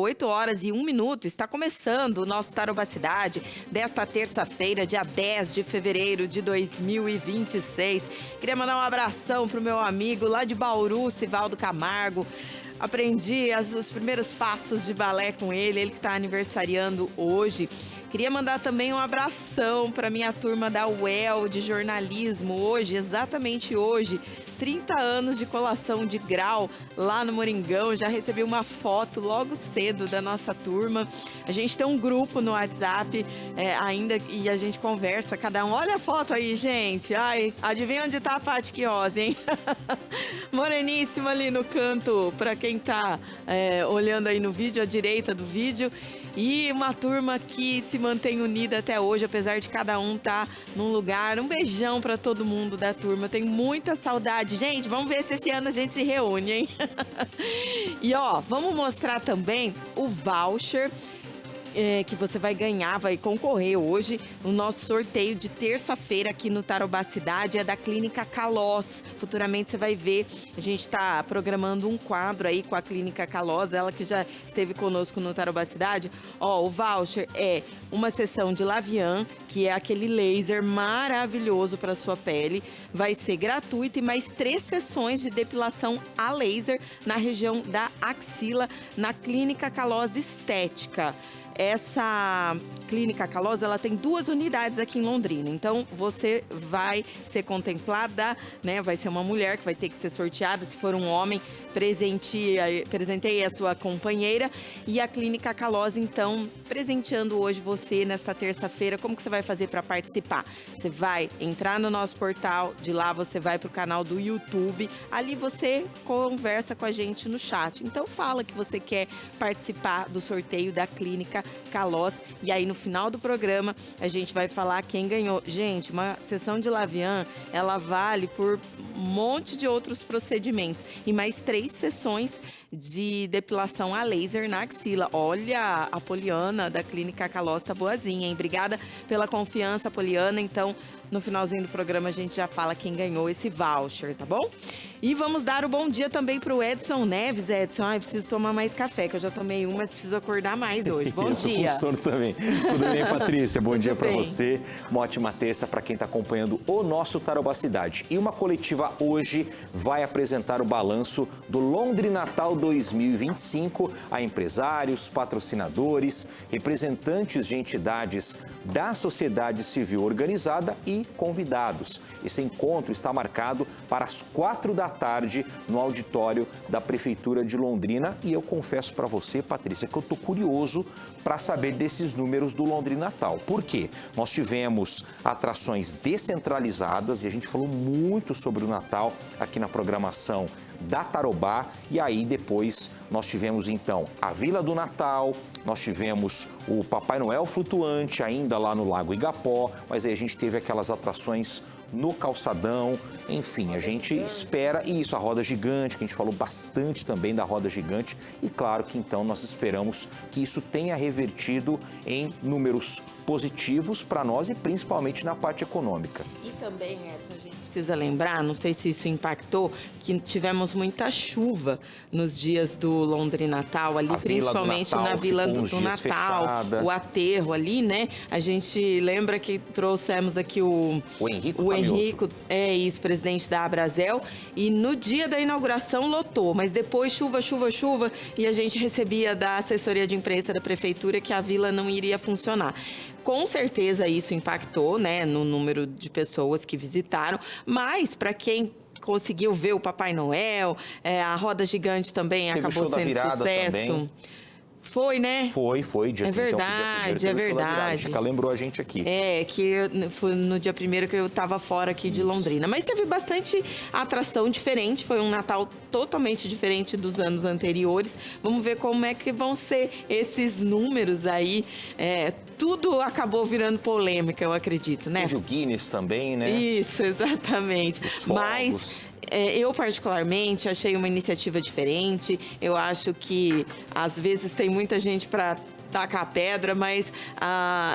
8 horas e 1 minuto, está começando o nosso Tarobá Cidade desta terça-feira, dia 10 de fevereiro de 2026. Queria mandar um abração pro meu amigo lá de Bauru, Sivaldo Camargo. Aprendi os primeiros passos de balé com ele que está aniversariando hoje. Queria mandar também um abração para minha turma da UEL de jornalismo. Hoje, exatamente hoje, 30 anos de colação de grau lá no Moringão. Já recebi uma foto logo cedo da nossa turma. A gente tem um grupo no WhatsApp ainda e a gente conversa, cada um. Olha a foto aí, gente. Ai, adivinha onde tá a Paty Chiose, hein? Moreníssima ali no canto, para quem tá olhando aí no vídeo, à direita do vídeo. E uma turma que se mantém unida até hoje, apesar de cada um estar num lugar. Um beijão para todo mundo da turma. Eu tenho muita saudade. Gente, vamos ver se esse ano a gente se reúne, hein? E ó, vamos mostrar também o voucher que você vai ganhar, vai concorrer hoje no nosso sorteio de terça-feira aqui no Tarobá Cidade, é da Clínica Kalós. Futuramente você vai ver, a gente está programando um quadro aí com a Clínica Kalós, ela que já esteve conosco no Tarobá Cidade. Ó, o voucher é uma sessão de Lavian, que é aquele laser maravilhoso para sua pele, vai ser gratuito, e mais 3 sessões de depilação a laser na região da axila, na Clínica Kalós Estética. Essa Clínica Kalós, ela tem 2 unidades aqui em Londrina, então você vai ser contemplada, né? Vai ser uma mulher que vai ter que ser sorteada, se for um homem, presentei a sua companheira, e a Clínica Kalós, então, presenteando hoje você nesta terça-feira. Como que você vai fazer para participar? Você vai entrar no nosso portal, de lá você vai para o canal do YouTube, ali você conversa com a gente no chat. Então fala que você quer participar do sorteio da Clínica Kalós, e aí no final do programa a gente vai falar quem ganhou. Gente, uma sessão de Lavian, ela vale por um monte de outros procedimentos, e mais 3 sessões de depilação a laser na axila. Olha, a Poliana da Clínica Kalós tá boazinha, hein? Obrigada pela confiança, Poliana. Então, no finalzinho do programa a gente já fala quem ganhou esse voucher, tá bom? E vamos dar o bom dia também pro Edson Neves. Edson, preciso tomar mais café, que eu já tomei um, mas preciso acordar mais hoje. Bom dia. Com sono também. Tudo bem, Patrícia? Bom dia para você. Uma ótima terça para quem está acompanhando o nosso Tarobá Cidade. E uma coletiva hoje vai apresentar o balanço do Londrinatal 2025 a empresários, patrocinadores, representantes de entidades da sociedade civil organizada e convidados. Esse encontro está marcado para as 4 da tarde no auditório da Prefeitura de Londrina, e eu confesso para você, Patrícia, que eu estou curioso para saber desses números do Londrinatal. Por quê? Nós tivemos atrações descentralizadas e a gente falou muito sobre o Natal aqui na programação da Tarobá, e aí depois nós tivemos então a Vila do Natal, nós tivemos o Papai Noel flutuante ainda lá no Lago Igapó, mas aí a gente teve aquelas atrações no calçadão, enfim, a gente espera, e isso, a roda gigante, que a gente falou bastante também da roda gigante, e claro que então nós esperamos que isso tenha revertido em números positivos para nós e principalmente na parte econômica. E também, Edson, a gente precisa lembrar, não sei se isso impactou, que tivemos muita chuva nos dias do Londrinatal ali, principalmente na Vila do Natal, fechada. O aterro ali, né? A gente lembra que trouxemos aqui o Henrico, presidente da Abrazel, e no dia da inauguração lotou, mas depois chuva, e a gente recebia da assessoria de imprensa da prefeitura que a vila não iria funcionar. Com certeza isso impactou, né, no número de pessoas que visitaram, mas para quem conseguiu ver o Papai Noel, a roda gigante também acabou sendo sucesso. Também. Foi, né? Foi. Dia 30, é verdade. A Chica lembrou a gente aqui. Que foi no dia 1º que eu estava fora aqui de Londrina. Mas teve bastante atração diferente, foi um Natal totalmente diferente dos anos anteriores. Vamos ver como é que vão ser esses números aí. Tudo acabou virando polêmica, eu acredito, né? Teve o Guinness também, né? Isso, exatamente. Mas eu, particularmente, achei uma iniciativa diferente. Eu acho que, às vezes, tem muita gente para tacar pedra, mas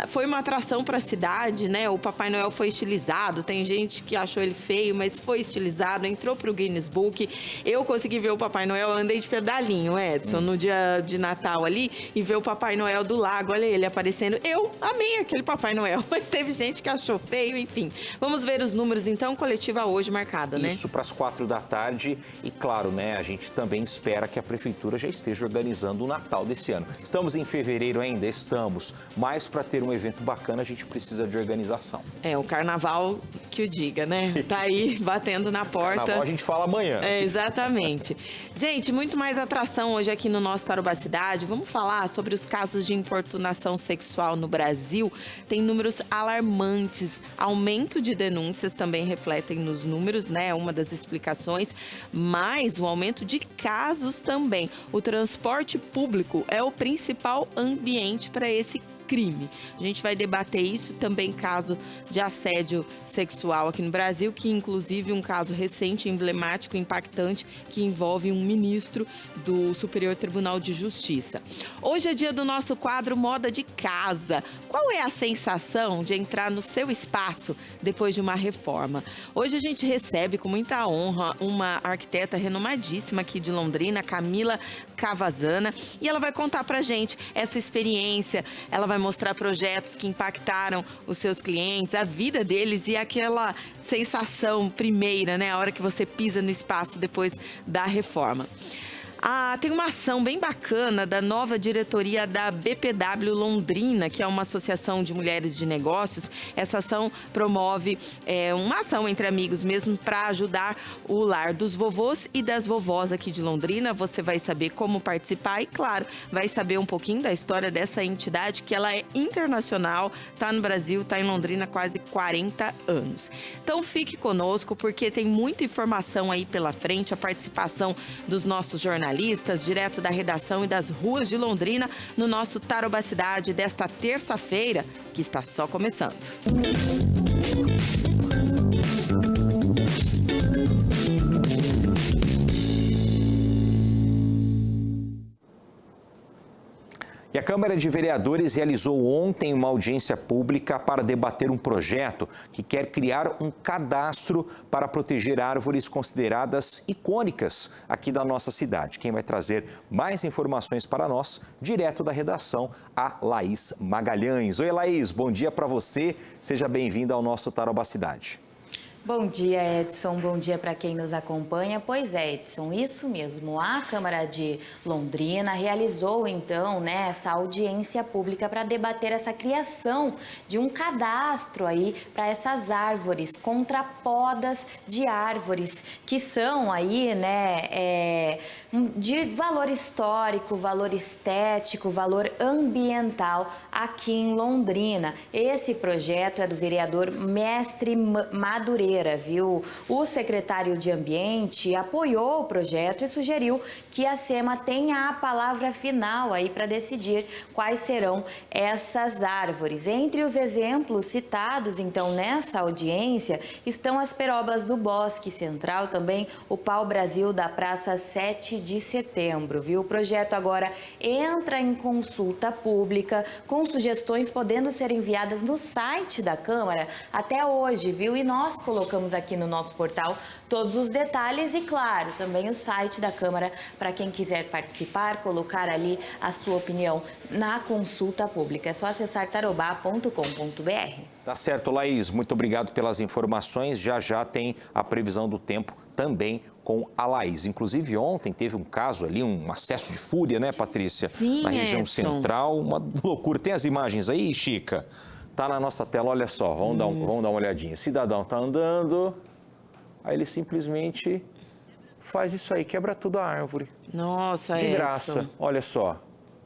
foi uma atração para a cidade, né? O Papai Noel foi estilizado, tem gente que achou ele feio, mas foi estilizado, entrou pro Guinness Book. Eu consegui ver o Papai Noel, andei de pedalinho, Edson, no dia de Natal ali, e ver o Papai Noel do lago, olha ele aparecendo. Eu amei aquele Papai Noel, mas teve gente que achou feio, enfim. Vamos ver os números, então, coletiva hoje marcada, né? Isso para as 4 da tarde e, claro, né, a gente também espera que a Prefeitura já esteja organizando o Natal desse ano. Estamos em fevereiro ainda? Estamos, mas para ter um evento bacana a gente precisa de organização. O Carnaval que o diga, né? Tá aí batendo na porta. Carnaval a gente fala amanhã. Exatamente. Gente, muito mais atração hoje aqui no nosso Tarobá Cidade. Vamos falar sobre os casos de importunação sexual no Brasil. Tem números alarmantes. Aumento de denúncias também refletem nos números, né? Uma das explicações. Mas o aumento de casos também. O transporte público é o principal ambiente para esse crime. A gente vai debater isso, também caso de assédio sexual aqui no Brasil, que inclusive um caso recente, emblemático, impactante, que envolve um ministro do Superior Tribunal de Justiça. Hoje é dia do nosso quadro Moda de Casa. Qual é a sensação de entrar no seu espaço depois de uma reforma? Hoje a gente recebe com muita honra uma arquiteta renomadíssima aqui de Londrina, Camila Cavazana, e ela vai contar pra gente essa experiência, ela vai mostrar projetos que impactaram os seus clientes, a vida deles e aquela sensação primeira, né? A hora que você pisa no espaço depois da reforma. Tem uma ação bem bacana da nova diretoria da BPW Londrina, que é uma associação de mulheres de negócios. Essa ação promove uma ação entre amigos mesmo para ajudar o lar dos vovôs e das vovós aqui de Londrina. Você vai saber como participar e, claro, vai saber um pouquinho da história dessa entidade, que ela é internacional, está no Brasil, está em Londrina há quase 40 anos. Então fique conosco, porque tem muita informação aí pela frente, a participação dos nossos jornalistas, direto da redação e das ruas de Londrina, no nosso Tarobá Cidade desta terça-feira, que está só começando. E a Câmara de Vereadores realizou ontem uma audiência pública para debater um projeto que quer criar um cadastro para proteger árvores consideradas icônicas aqui da nossa cidade. Quem vai trazer mais informações para nós, direto da redação, a Laís Magalhães. Oi, Laís, bom dia para você. Seja bem-vinda ao nosso Tarobá Cidade. Bom dia, Edson. Bom dia para quem nos acompanha. Pois é, Edson, isso mesmo. A Câmara de Londrina realizou, então, essa audiência pública para debater essa criação de um cadastro aí para essas árvores, contra podas de árvores, que são aí, de valor histórico, valor estético, valor ambiental aqui em Londrina. Esse projeto é do vereador Mestre Madureira, viu? O secretário de Ambiente apoiou o projeto e sugeriu que a SEMA tenha a palavra final aí para decidir quais serão essas árvores. Entre os exemplos citados, então, nessa audiência, estão as perobas do Bosque Central, também o pau-brasil da Praça 7 de Setembro, viu? O projeto agora entra em consulta pública, com sugestões podendo ser enviadas no site da Câmara até hoje, viu? E nós colocamos aqui no nosso portal todos os detalhes e, claro, também o site da Câmara para quem quiser participar, colocar ali a sua opinião na consulta pública. É só acessar tarobá.com.br. Tá certo, Laís. Muito obrigado pelas informações. Já tem a previsão do tempo também com a Laís. Inclusive, ontem teve um caso ali, um acesso de fúria, né, Patrícia? Sim, na região Edson. Central. Uma loucura. Tem as imagens aí, Chica? Tá na nossa tela, olha só. Vamos dar uma olhadinha. O cidadão tá andando, aí ele simplesmente faz isso aí, quebra tudo a árvore. Nossa, De Edson. graça, olha só.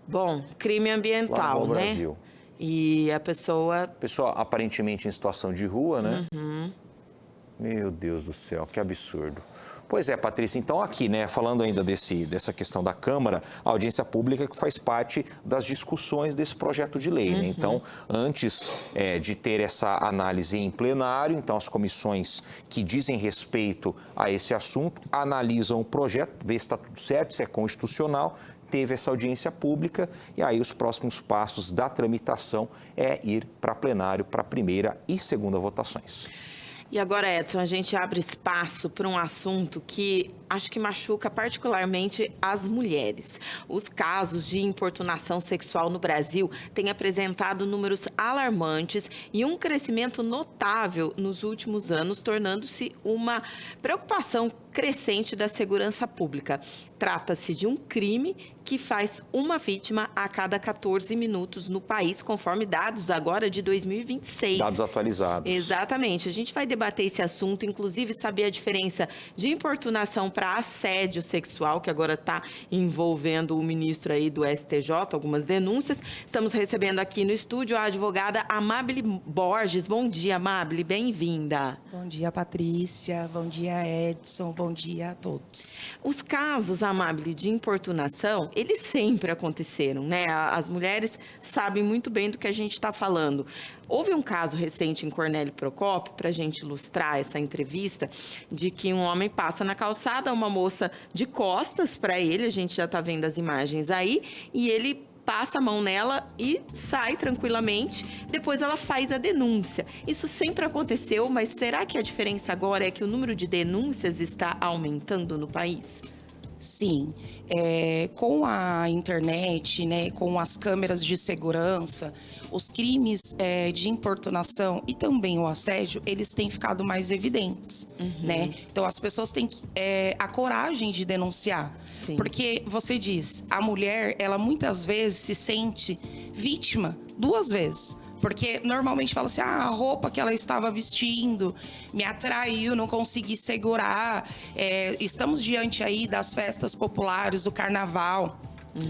Bom, crime Lá ambiental, no né? Brasil. E a pessoa... Pessoa aparentemente em situação de rua, né? Meu Deus do céu, que absurdo. Pois é, Patrícia, então aqui, né, falando ainda dessa questão da Câmara, a audiência pública que faz parte das discussões desse projeto de lei, né? Então, antes de ter essa análise em plenário, então as comissões que dizem respeito a esse assunto analisam o projeto, vê se está tudo certo, se é constitucional. teve essa audiência pública e aí os próximos passos da tramitação é ir para plenário para a primeira e segunda votações. E agora, Edson, a gente abre espaço para um assunto que acho que machuca particularmente as mulheres. Os casos de importunação sexual no Brasil têm apresentado números alarmantes e um crescimento notável nos últimos anos, tornando-se uma preocupação crescente da segurança pública. Trata-se de um crime que faz uma vítima a cada 14 minutos no país, conforme dados agora de 2026. Dados atualizados. Exatamente. A gente vai debater esse assunto, inclusive saber a diferença de importunação para assédio sexual, que agora está envolvendo o ministro aí do STJ, algumas denúncias. Estamos recebendo aqui no estúdio a advogada Amábile Borges. Bom dia, Amábile, bem-vinda. Bom dia, Patrícia. Bom dia, Edson. Bom dia a todos. Os casos, Amábile, de importunação, eles sempre aconteceram, né? As mulheres sabem muito bem do que a gente está falando. Houve um caso recente em Cornélio Procópio, para a gente ilustrar essa entrevista, de que um homem passa na calçada, uma moça de costas para ele, a gente já está vendo as imagens aí, e ele passa a mão nela e sai tranquilamente. Depois ela faz a denúncia. Isso sempre aconteceu, mas será que a diferença agora é que o número de denúncias está aumentando no país? Sim, com a internet, né, com as câmeras de segurança, os crimes de importunação e também o assédio, eles têm ficado mais evidentes, né? Então, as pessoas têm a coragem de denunciar. Sim. Porque você diz, a mulher, ela muitas vezes se sente vítima 2 vezes. Porque normalmente fala assim, a roupa que ela estava vestindo me atraiu, não consegui segurar. Estamos diante aí das festas populares, do carnaval.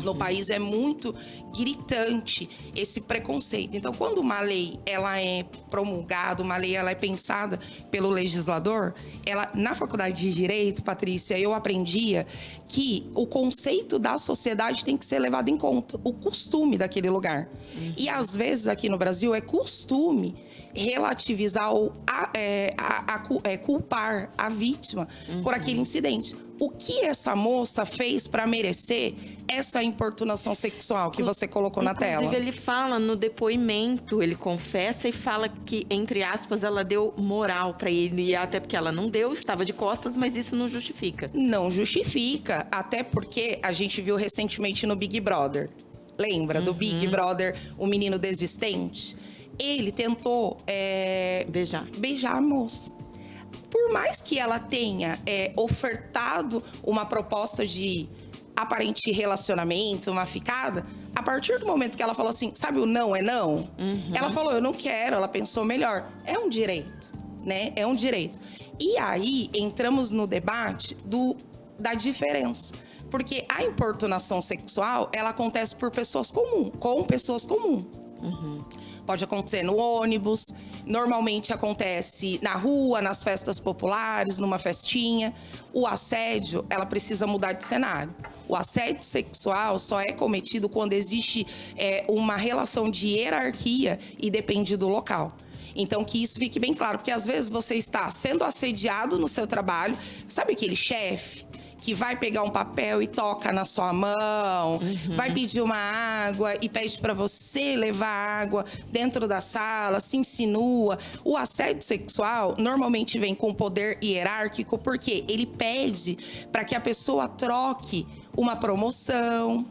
No país é muito gritante esse preconceito. Então, quando uma lei ela é promulgada, uma lei ela é pensada pelo legislador, na faculdade de Direito, Patrícia, eu aprendia que o conceito da sociedade tem que ser levado em conta, o costume daquele lugar. E às vezes aqui no Brasil é costume relativizar ou culpar a vítima por aquele incidente. O que essa moça fez para merecer essa importunação sexual que você colocou na tela? Inclusive, ele fala no depoimento, ele confessa e fala que, entre aspas, ela deu moral para ele, até porque ela não deu, estava de costas, mas isso não justifica. Não justifica, até porque a gente viu recentemente no Big Brother. Lembra do Brother, o menino desistente? Ele tentou beijar a moça. Por mais que ela tenha ofertado uma proposta de aparente relacionamento, uma ficada, a partir do momento que ela falou assim, sabe o não é não? Ela falou, eu não quero, ela pensou melhor. É um direito, né? É um direito. E aí, entramos no debate da diferença. Porque a importunação sexual, ela acontece por pessoas comuns, com pessoas comuns. Pode acontecer no ônibus, normalmente acontece na rua, nas festas populares, numa festinha. O assédio, ela precisa mudar de cenário. O assédio sexual só é cometido quando existe uma relação de hierarquia e depende do local. Então, que isso fique bem claro, porque às vezes você está sendo assediado no seu trabalho, sabe aquele chefe que vai pegar um papel e toca na sua mão, vai pedir uma água e pede para você levar água dentro da sala, se insinua. O assédio sexual normalmente vem com poder hierárquico, porque ele pede para que a pessoa troque uma promoção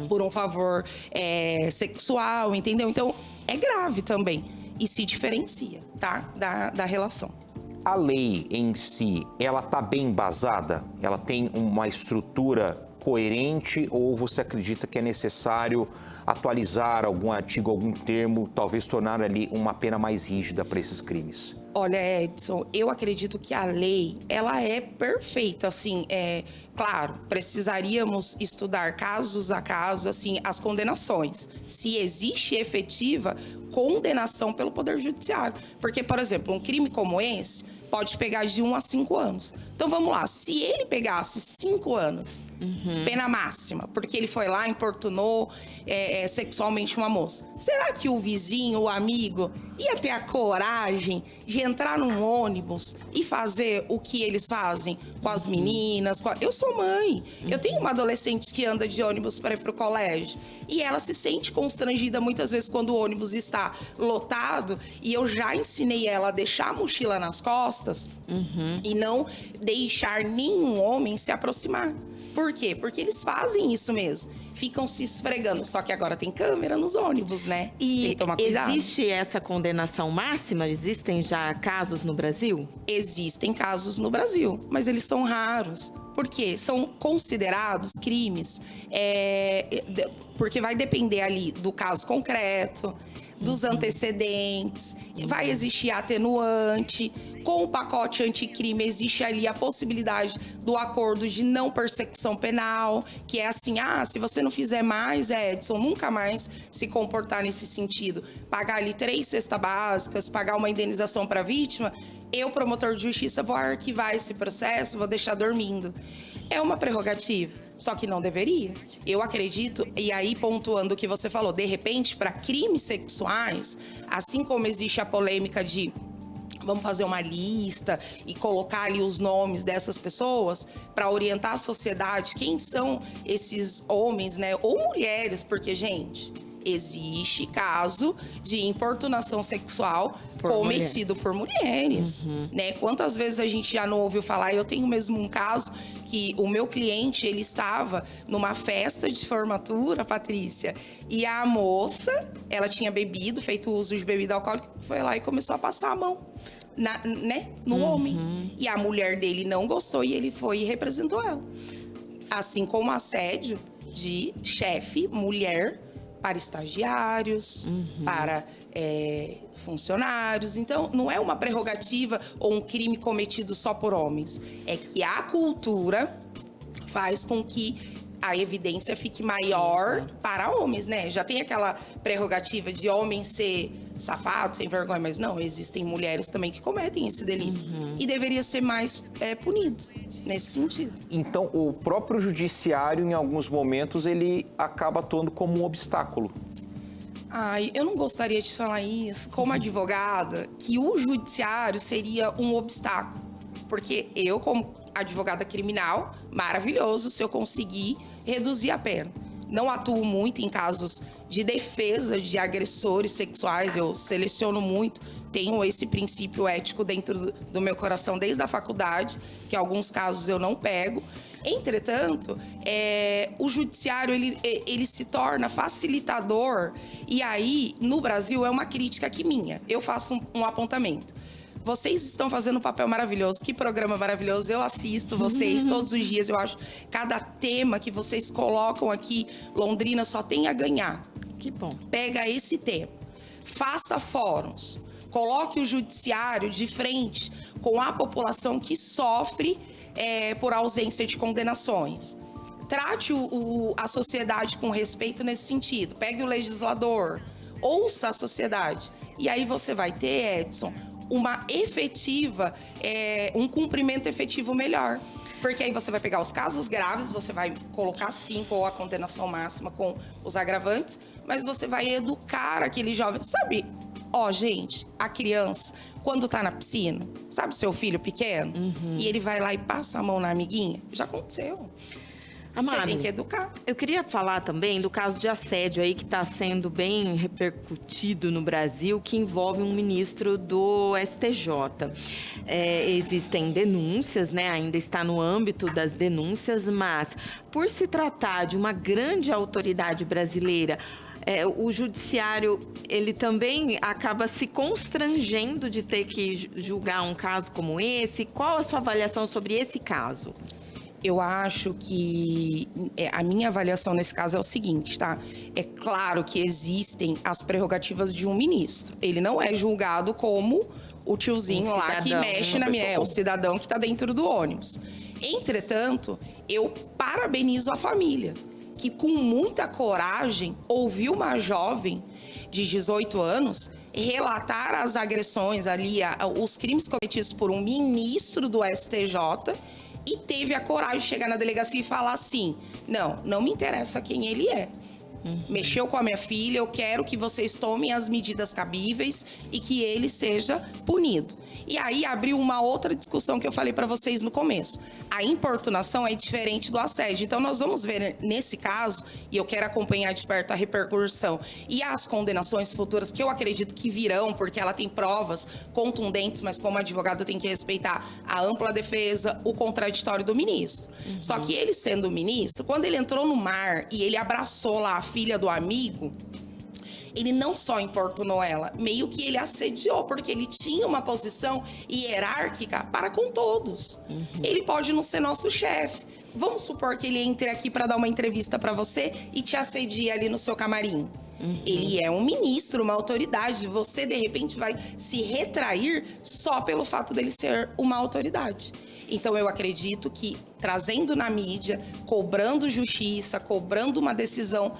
por um favor sexual, entendeu? Então, é grave também e se diferencia, tá? Da relação. A lei em si, ela está bem embasada? Ela tem uma estrutura coerente ou você acredita que é necessário atualizar algum artigo, algum termo, talvez tornar ali uma pena mais rígida para esses crimes? Olha, Edson, eu acredito que a lei, ela é perfeita, assim, claro, precisaríamos estudar casos a casos, assim, as condenações, se existe efetiva condenação pelo Poder Judiciário, porque, por exemplo, um crime como esse pode pegar de 1 a 5 anos. Então, vamos lá, se ele pegasse 5 anos, Pena máxima, porque ele foi lá, importunou sexualmente uma moça. Será que o vizinho, o amigo, ia ter a coragem de entrar num ônibus e fazer o que eles fazem com as meninas? Eu sou mãe, eu tenho uma adolescente que anda de ônibus para ir pro colégio. E ela se sente constrangida muitas vezes quando o ônibus está lotado. E eu já ensinei ela a deixar a mochila nas costas e não deixar nenhum homem se aproximar. Por quê? Porque eles fazem isso mesmo. Ficam se esfregando. Só que agora tem câmera nos ônibus, né? E tem que tomar cuidado. Existe essa condenação máxima? Existem já casos no Brasil? Existem casos no Brasil, mas eles são raros. Por quê? São considerados crimes, porque vai depender ali do caso concreto, dos antecedentes, vai existir atenuante. Com o pacote anticrime, existe ali a possibilidade do acordo de não persecução penal, que é assim, se você não fizer mais, Edson, nunca mais se comportar nesse sentido. Pagar ali 3 cestas básicas, pagar uma indenização para a vítima, eu, promotor de justiça, vou arquivar esse processo, vou deixar dormindo. É uma prerrogativa, só que não deveria. Eu acredito, e aí pontuando o que você falou, de repente, para crimes sexuais, assim como existe a polêmica de vamos fazer uma lista e colocar ali os nomes dessas pessoas para orientar a sociedade, quem são esses homens, né? Ou mulheres, porque, gente, existe caso de importunação sexual cometido por mulheres, né? Quantas vezes a gente já não ouviu falar? Eu tenho mesmo um caso que o meu cliente, ele estava numa festa de formatura, Patrícia, e a moça, ela tinha bebido, feito uso de bebida alcoólica, foi lá e começou a passar a mão no homem. E a mulher dele não gostou e ele foi e representou ela. Assim como assédio de chefe, mulher, para estagiários, para funcionários. Então, não é uma prerrogativa ou um crime cometido só por homens. É que a cultura faz com que a evidência fique maior para homens, né? Já tem aquela prerrogativa de homem ser safado, sem vergonha, mas não, existem mulheres também que cometem esse delito. E deveria ser mais punido nesse sentido. Então, o próprio judiciário, em alguns momentos, ele acaba atuando como um obstáculo. Eu não gostaria de falar isso, como advogada, que o judiciário seria um obstáculo. Porque eu, como advogada criminal, maravilhoso se eu conseguir reduzir a pena. Não atuo muito em casos de defesa de agressores sexuais, eu seleciono muito, tenho esse princípio ético dentro do meu coração desde a faculdade, que alguns casos eu não pego. Entretanto, o judiciário ele se torna facilitador, e aí, no Brasil, é uma crítica aqui minha. Eu faço um apontamento. Vocês estão fazendo um papel maravilhoso, que programa maravilhoso. Eu assisto vocês todos os dias, eu acho. Cada tema que vocês colocam aqui, Londrina só tem a ganhar. Que bom. Pega esse tema, faça fóruns, coloque o judiciário de frente com a população que sofre por ausência de condenações. Trate a sociedade com respeito nesse sentido. Pegue o legislador, ouça a sociedade. E aí você vai ter, Edson, uma efetiva, um cumprimento efetivo melhor. Porque aí você vai pegar os casos graves, você vai colocar 5 ou a condenação máxima com os agravantes, mas você vai educar aquele jovem. Sabe, gente, a criança, quando tá na piscina, sabe o seu filho pequeno? E ele vai lá e passa a mão na amiguinha? Já aconteceu. Amado, você tem que educar. Eu queria falar também do caso de assédio aí que está sendo bem repercutido no Brasil, que envolve um ministro do STJ. Existem denúncias, né? Ainda está no âmbito das denúncias, mas por se tratar de uma grande autoridade brasileira, o judiciário, ele também acaba se constrangendo de ter que julgar um caso como esse. Qual a sua avaliação sobre esse caso? Eu acho que a minha avaliação nesse caso é o seguinte, tá? É claro que existem as prerrogativas de um ministro. Ele não é julgado como o tiozinho lá que mexe na minha... o cidadão que está dentro do ônibus. Entretanto, eu parabenizo a família, que com muita coragem ouviu uma jovem de 18 anos relatar as agressões ali, os crimes cometidos por um ministro do STJ, e teve a coragem de chegar na delegacia e falar assim, não me interessa quem ele é. Mexeu com a minha filha, eu quero que vocês tomem as medidas cabíveis e que ele seja punido. E aí abriu uma outra discussão que eu falei para vocês no começo. A importunação é diferente do assédio. Então nós vamos ver nesse caso, e eu quero acompanhar de perto a repercussão e as condenações futuras que eu acredito que virão, porque ela tem provas contundentes, mas como advogado tem que respeitar a ampla defesa, o contraditório do ministro. Só que ele sendo ministro, quando ele entrou no mar e ele abraçou lá a filha do amigo, ele não só importunou ela, meio que ele assediou, porque ele tinha uma posição hierárquica para com todos. Ele pode não ser nosso chefe. Vamos supor que ele entre aqui para dar uma entrevista para você e te assedie ali no seu camarim. Ele é um ministro, uma autoridade. Você, de repente, vai se retrair só pelo fato dele ser uma autoridade. Então, eu acredito que, trazendo na mídia, cobrando justiça, cobrando uma decisão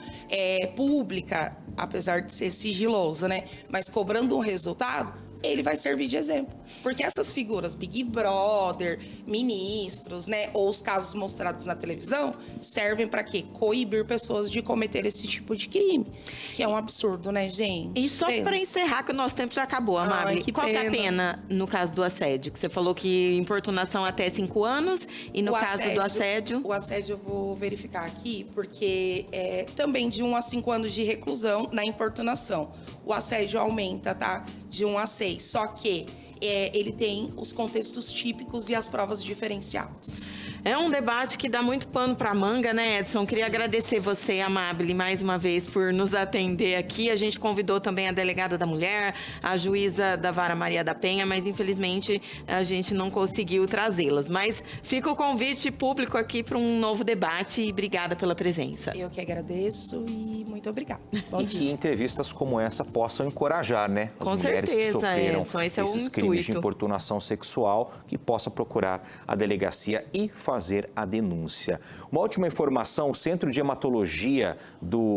pública, apesar de ser sigiloso, né? Mas cobrando um resultado, ele vai servir de exemplo. Porque essas figuras, Big Brother, ministros, né? Ou os casos mostrados na televisão, servem para quê? Coibir pessoas de cometer esse tipo de crime. Que é um absurdo, né, gente? E só para encerrar, que o nosso tempo já acabou, Amábile. Qual que é a pena no caso do assédio? Que você falou que importunação até 5 anos. E no caso do assédio? O assédio eu vou verificar aqui, porque é também de 1 a 5 anos de reclusão na importunação. O assédio aumenta, tá? De 1 a 6. Só que ele tem os contextos típicos e as provas diferenciadas. É um debate que dá muito pano para manga, né, Edson? Queria agradecer você, Amábile, mais uma vez por nos atender aqui. A gente convidou também a delegada da mulher, a juíza da Vara Maria da Penha, mas infelizmente a gente não conseguiu trazê-las. Mas fica o convite público aqui para um novo debate e obrigada pela presença. Eu que agradeço e muito obrigada. Bom dia. E que entrevistas como essa possam encorajar, né, as mulheres que sofreram esses crimes de importunação sexual, que possa procurar a delegacia e fazer a denúncia. Uma última informação, o Centro de Hematologia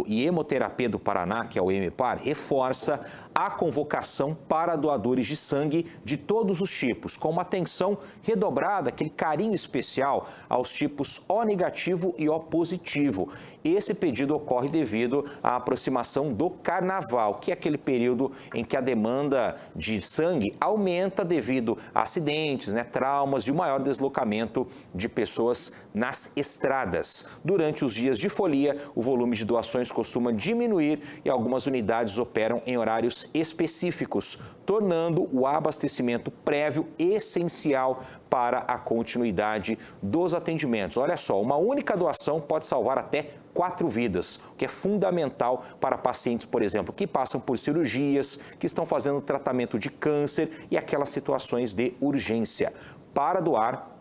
e Hemoterapia do Paraná, que é o EMEPAR, reforça a convocação para doadores de sangue de todos os tipos, com uma atenção redobrada, aquele carinho especial aos tipos O negativo e O positivo. Esse pedido ocorre devido à aproximação do Carnaval, que é aquele período em que a demanda de sangue aumenta devido a acidentes, traumas e o maior deslocamento de pessoas nas estradas. Durante os dias de folia, o volume de doações costuma diminuir e algumas unidades operam em horários específicos, tornando o abastecimento prévio essencial para a continuidade dos atendimentos. Olha só, uma única doação pode salvar até 4 vidas, o que é fundamental para pacientes, por exemplo, que passam por cirurgias, que estão fazendo tratamento de câncer e aquelas situações de urgência. Para doar,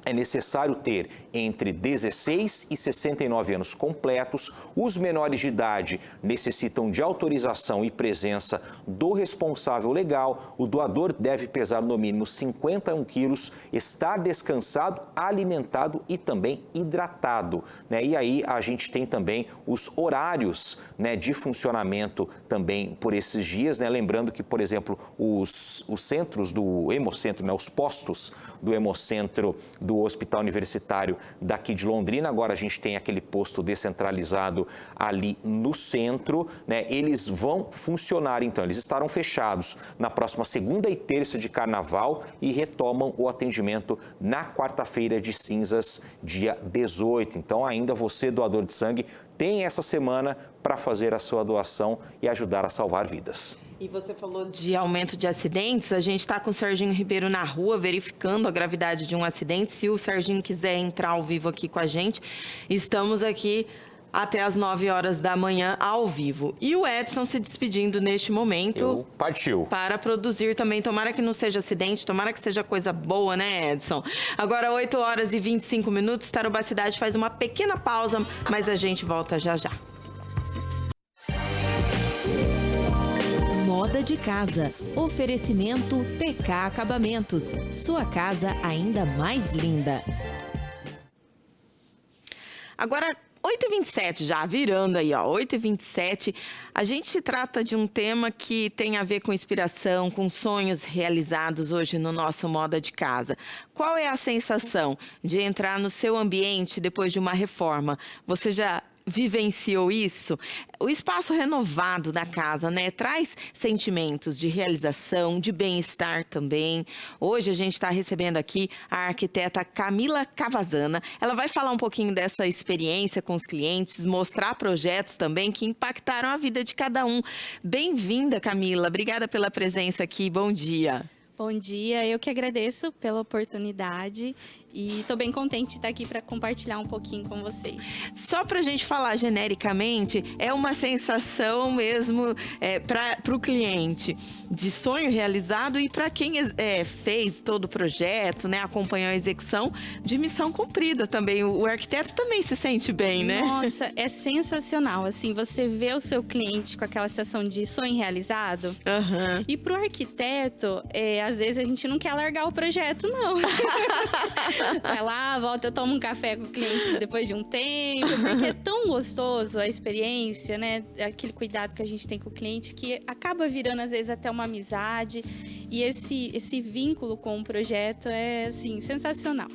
é necessário ter entre 16 e 69 anos completos. Os menores de idade necessitam de autorização e presença do responsável legal. O doador deve pesar no mínimo 51 quilos, estar descansado, alimentado e também hidratado. E aí a gente tem também os horários de funcionamento também por esses dias. Lembrando que, por exemplo, os centros do Hemocentro, os postos do Hemocentro do Hospital Universitário daqui de Londrina. Agora a gente tem aquele posto descentralizado ali no centro, Eles vão funcionar, então, eles estarão fechados na próxima segunda e terça de carnaval e retomam o atendimento na quarta-feira de cinzas, dia 18. Então, ainda você, doador de sangue, tem essa semana para fazer a sua doação e ajudar a salvar vidas. E você falou de aumento de acidentes, a gente está com o Serginho Ribeiro na rua, verificando a gravidade de um acidente. Se o Serginho quiser entrar ao vivo aqui com a gente, estamos aqui até as 9 horas da manhã ao vivo. E o Edson se despedindo neste momento. Partiu. Para produzir também. Tomara que não seja acidente, tomara que seja coisa boa, né, Edson? Agora, 8 horas e 25 minutos, Tarobá Cidade faz uma pequena pausa, mas a gente volta já já. Moda de casa. Oferecimento TK Acabamentos. Sua casa ainda mais linda. Agora, 8h27 já, virando aí, ó, 8h27. A gente trata de um tema que tem a ver com inspiração, com sonhos realizados hoje no nosso Moda de Casa. Qual é a sensação de entrar no seu ambiente depois de uma reforma? Você já vivenciou isso? O espaço renovado da casa, né, traz sentimentos de realização, de bem-estar também. Hoje a gente está recebendo aqui a arquiteta Camila Cavazana. Ela vai falar um pouquinho dessa experiência com os clientes, mostrar projetos também que impactaram a vida de cada um. Bem-vinda, Camila. Obrigada pela presença aqui. Bom dia. Bom dia, eu que agradeço pela oportunidade e estou bem contente de estar aqui para compartilhar um pouquinho com vocês. Só para a gente falar genericamente, é uma sensação mesmo para o cliente de sonho realizado e para quem fez todo o projeto, né, acompanhou a execução, de missão cumprida também. O arquiteto também se sente bem, né? Nossa, é sensacional, assim, você vê o seu cliente com aquela sensação de sonho realizado. Uhum. E para o arquiteto, às vezes a gente não quer largar o projeto, não. Vai lá, volta, eu tomo um café com o cliente depois de um tempo, porque é tão gostoso a experiência, né? Aquele cuidado que a gente tem com o cliente que acaba virando, às vezes, até uma amizade. E esse vínculo com o projeto é, assim, sensacional.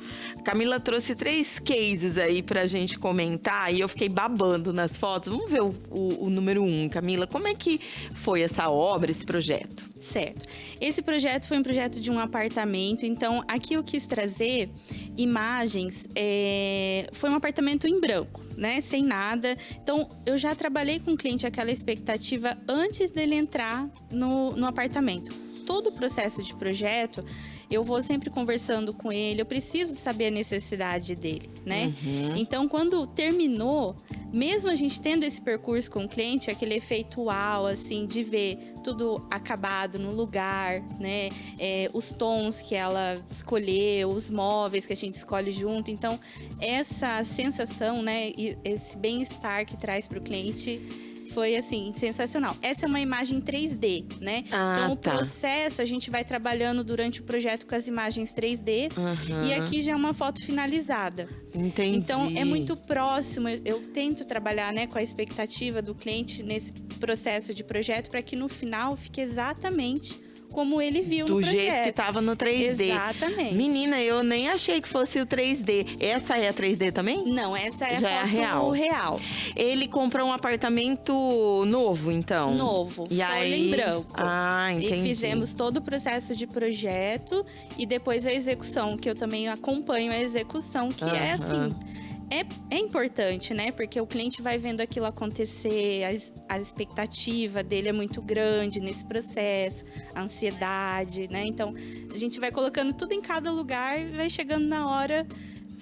Camila trouxe 3 cases aí pra gente comentar e eu fiquei babando nas fotos. Vamos ver o número 1, Camila. Como é que foi essa obra, esse projeto? Certo. Esse projeto foi um projeto de um apartamento. Então, aqui eu quis trazer imagens. Foi um apartamento em branco, né? Sem nada. Então, eu já trabalhei com o cliente aquela expectativa antes dele entrar no apartamento. Todo o processo de projeto, eu vou sempre conversando com ele, eu preciso saber a necessidade dele, né? Uhum. Então, quando terminou, mesmo a gente tendo esse percurso com o cliente, aquele efeito uau, assim, de ver tudo acabado no lugar, né? Os tons que ela escolheu, os móveis que a gente escolhe junto. Então, essa sensação, né? E esse bem-estar que traz para o cliente foi, assim, sensacional. Essa é uma imagem 3D, né? Então, o processo, a gente vai trabalhando durante o projeto com as imagens 3Ds. Uhum. E aqui já é uma foto finalizada. Entendi. Então, é muito próximo. Eu tento trabalhar, né, com a expectativa do cliente nesse processo de projeto para que no final fique exatamente como ele viu no projeto. Do jeito que estava no 3D. Exatamente. Menina, eu nem achei que fosse o 3D. Essa é a 3D também? Não, essa é já a foto real. Ele comprou um apartamento novo, então? Novo, e folha em branco. Ah, entendi. E fizemos todo o processo de projeto e depois a execução, que eu também acompanho a execução, que é assim... É importante, né? Porque o cliente vai vendo aquilo acontecer, a expectativa dele é muito grande nesse processo, a ansiedade, né? Então, a gente vai colocando tudo em cada lugar e vai chegando na hora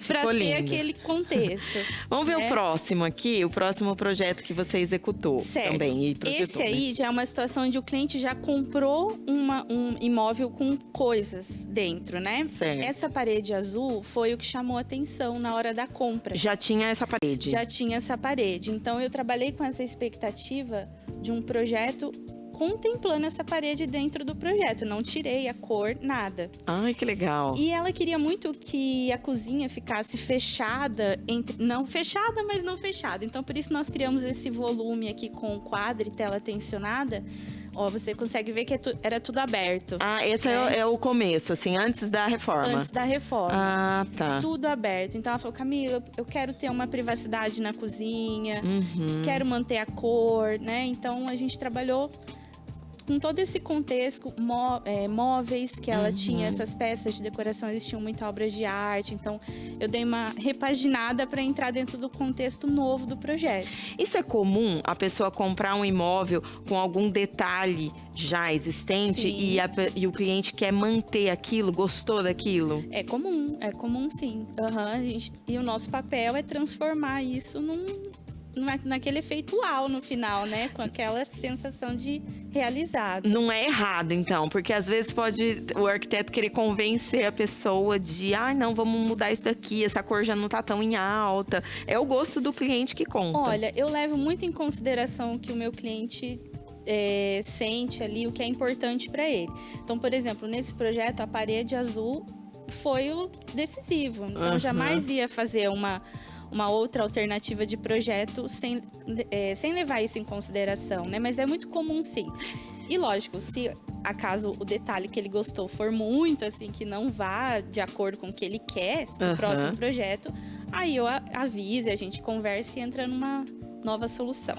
para ter aquele contexto. Vamos ver o próximo aqui, o próximo projeto que você executou também. Esse aí já é uma situação onde o cliente já comprou um imóvel com coisas dentro, né? Certo. Essa parede azul foi o que chamou a atenção na hora da compra. Já tinha essa parede? Já tinha essa parede. Então, eu trabalhei com essa expectativa de um projeto contemplando essa parede dentro do projeto. Não tirei a cor, nada. Ai, que legal. E ela queria muito que a cozinha ficasse fechada, não fechada, mas não fechada. Então, por isso nós criamos esse volume aqui com quadro e tela tensionada. Ó, você consegue ver que era tudo aberto. Ah, esse é o começo, assim, antes da reforma. Antes da reforma. Ah, tá. Tudo aberto. Então, ela falou, Camila, eu quero ter uma privacidade na cozinha, quero manter a cor, né? Então, a gente trabalhou com todo esse contexto, móveis que ela tinha, essas peças de decoração, eles tinham muita obra de arte. Então, eu dei uma repaginada para entrar dentro do contexto novo do projeto. Isso é comum, a pessoa comprar um imóvel com algum detalhe já existente e o cliente quer manter aquilo, gostou daquilo? É comum sim. E o nosso papel é transformar isso naquele efeito uau no final, né? Com aquela sensação de realizado. Não é errado, então, porque às vezes pode o arquiteto querer convencer a pessoa de, não, vamos mudar isso daqui, essa cor já não tá tão em alta. É o gosto do cliente que conta. Olha, eu levo muito em consideração o que o meu cliente sente ali, o que é importante para ele. Então, por exemplo, nesse projeto, a parede azul foi o decisivo. Então, jamais ia fazer uma outra alternativa de projeto sem levar isso em consideração, né? Mas é muito comum, sim. E lógico, se acaso o detalhe que ele gostou for muito, assim, que não vá de acordo com o que ele quer no próximo projeto, aí eu aviso, a gente conversa e entra numa nova solução.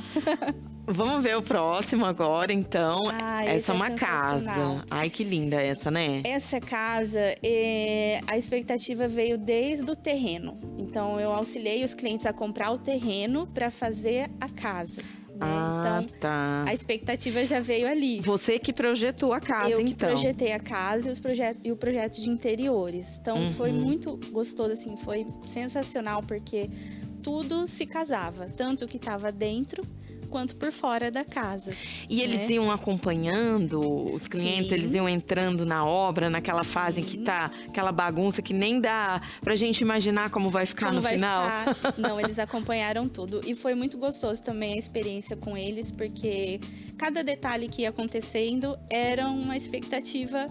Vamos ver o próximo agora, então. Essa é uma casa. Ai, que linda essa, né? Essa casa, a expectativa veio desde o terreno. Então, eu auxiliei os clientes a comprar o terreno para fazer a casa. Então, a expectativa já veio ali. Você que projetou a casa, então. Eu que projetei a casa e o projeto de interiores. Então, foi muito gostoso, assim, foi sensacional, porque tudo se casava. Tanto que estava dentro quanto por fora da casa. E eles iam acompanhando os clientes, eles iam entrando na obra, naquela fase em que tá aquela bagunça que nem dá pra gente imaginar como vai ficar no final. Não, eles acompanharam tudo. E foi muito gostoso também a experiência com eles, porque cada detalhe que ia acontecendo era uma expectativa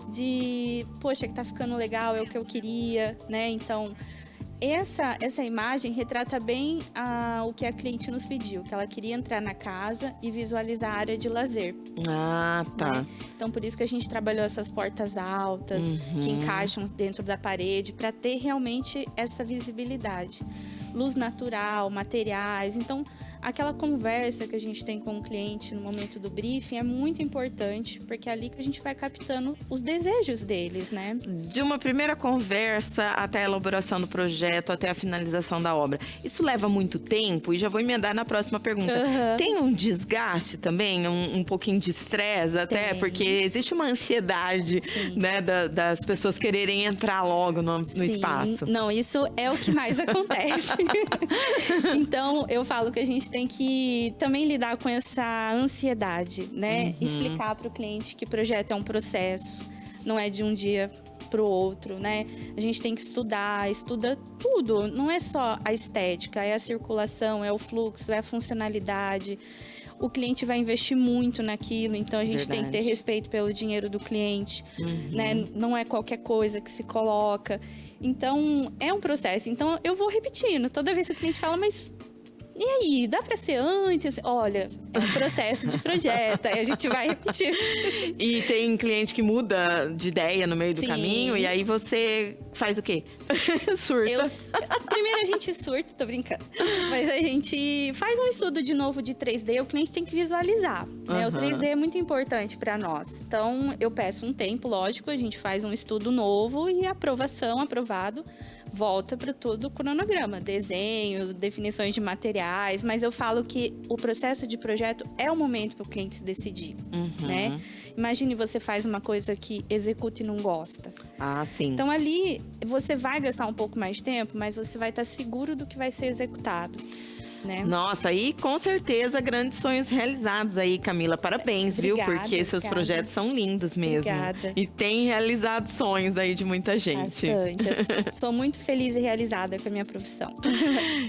de, poxa, que tá ficando legal, é o que eu queria, né? Então, essa imagem retrata bem o que a cliente nos pediu, que ela queria entrar na casa e visualizar a área de lazer. Né? Então, por isso que a gente trabalhou essas portas altas, que encaixam dentro da parede, para ter realmente essa visibilidade. Luz natural, materiais. Então, aquela conversa que a gente tem com o cliente no momento do briefing é muito importante, porque é ali que a gente vai captando os desejos deles, né? De uma primeira conversa até a elaboração do projeto, até a finalização da obra. Isso leva muito tempo? E já vou emendar na próxima pergunta. Tem um desgaste também? Um pouquinho de estresse até? Porque existe uma ansiedade, né, das pessoas quererem entrar logo no espaço. Não, isso é o que mais acontece. Então, eu falo que a gente tem que também lidar com essa ansiedade, né? Explicar para o cliente que projeto é um processo, não é de um dia para o outro, né? A gente tem que estuda tudo, não é só a estética, é a circulação, é o fluxo, é a funcionalidade. O cliente vai investir muito naquilo, então a gente tem que ter respeito pelo dinheiro do cliente, né? Não é qualquer coisa que se coloca. Então, é um processo. Então, eu vou repetindo. Toda vez que o cliente fala, mas e aí, dá para ser antes? Olha, é um processo de projeto, aí a gente vai repetir. E tem cliente que muda de ideia no meio do caminho, e aí você faz o quê? Surta. Primeiro a gente surta, tô brincando. Mas a gente faz um estudo de novo de 3D, o cliente tem que visualizar. Né? O 3D é muito importante para nós. Então, eu peço um tempo, lógico, a gente faz um estudo novo e aprovado, volta para todo o cronograma. Desenhos, definições de materiais, mas eu falo que o processo de projeto é o momento para o cliente se decidir, né? Imagine você faz uma coisa que executa e não gosta. Sim. Então, ali, você vai gastar um pouco mais de tempo, mas você vai estar seguro do que vai ser executado. Né? Nossa, e com certeza grandes sonhos realizados aí, Camila. Parabéns, viu? Porque seus projetos são lindos mesmo. Obrigada. E tem realizado sonhos aí de muita gente. Bastante. Eu sou muito feliz e realizada com a minha profissão.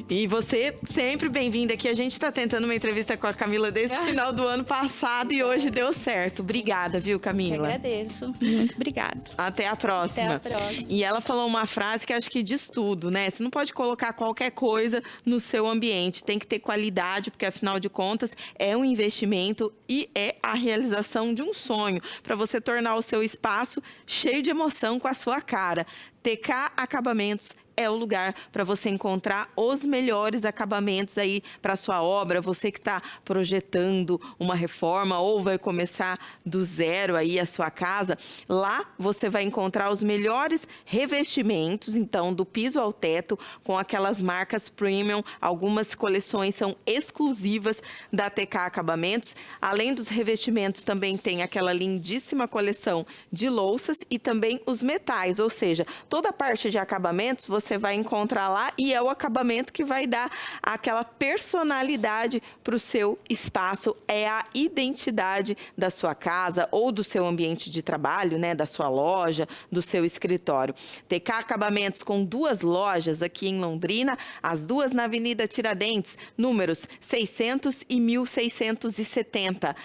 E você sempre bem-vinda aqui. A gente está tentando uma entrevista com a Camila desde o final do ano passado e hoje deu certo. Obrigada, viu, Camila? Eu agradeço. Muito obrigada. Até a próxima. Até a próxima. E ela falou uma frase que acho que diz tudo, né? Você não pode colocar qualquer coisa no seu ambiente. Tem que ter qualidade, porque afinal de contas é um investimento e é a realização de um sonho para você tornar o seu espaço cheio de emoção com a sua cara. TK Acabamentos é o lugar para você encontrar os melhores acabamentos aí para sua obra. Você que está projetando uma reforma ou vai começar do zero aí a sua casa, lá você vai encontrar os melhores revestimentos, então, do piso ao teto, com aquelas marcas premium. Algumas coleções são exclusivas da TK Acabamentos. Além dos revestimentos, também tem aquela lindíssima coleção de louças e também os metais, ou seja, toda a parte de acabamentos você vai encontrar lá e é o acabamento que vai dar aquela personalidade para o seu espaço, é a identidade da sua casa ou do seu ambiente de trabalho, né, da sua loja, do seu escritório. TK Acabamentos com 2 lojas aqui em Londrina, as 2 na Avenida Tiradentes, números 600 e 1670.